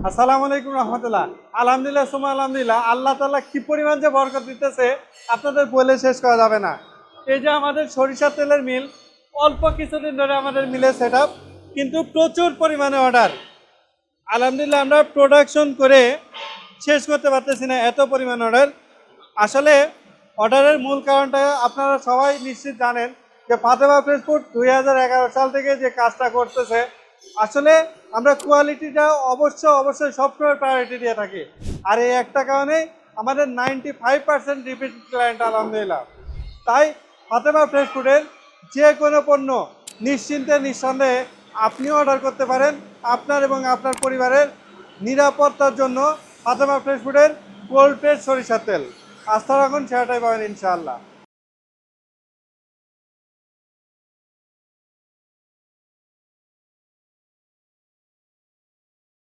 আসসালামু আলাইকুম রহমতুল্লাহ। আলহামদুলিল্লাহ সুমা আলহামদুলিল্লাহ, আল্লাহ তাআলা কি পরিমাণ যে বরকত দিতেছে আপনাদের বলে শেষ করা যাবে না। এই যে আমাদের সরিষার তেলের মিল, অল্প কিছুদিন ধরে আমাদের মিলে সেট আপ, কিন্তু প্রচুর পরিমাণে অর্ডার। আলহামদুলিল্লাহ আমরা প্রোডাকশন করে শেষ করতে পারতেছি না, এত পরিমাণ অর্ডার। আসলে অর্ডারের মূল কারণটা আপনারা সবাই নিশ্চিত জানেন যে ফাতেমা ফ্রেশ ফুড 2011 সাল থেকে যে কাজটা করতেছে, আসলে আমরা কোয়ালিটিটা অবশ্যই সবসময় প্রায়োরিটি দিয়ে থাকি। আর এই একটা কারণেই আমাদের 95% রিপিট ক্লায়েন্ট আলহামদুলিল্লাহ। তাই ফাতেমা ফ্রেশ ফুডের যে কোনো পণ্য নিশ্চিন্তে নিঃসন্দেহে আপনিও অর্ডার করতে পারেন। আপনার এবং আপনার পরিবারের নিরাপত্তার জন্য ফাতেমা ফ্রেশ ফুডের কোল্ড প্রেস সরিষার তেল, আস্থা রাখুন, সেটাই পাবেন ইনশাআল্লাহ।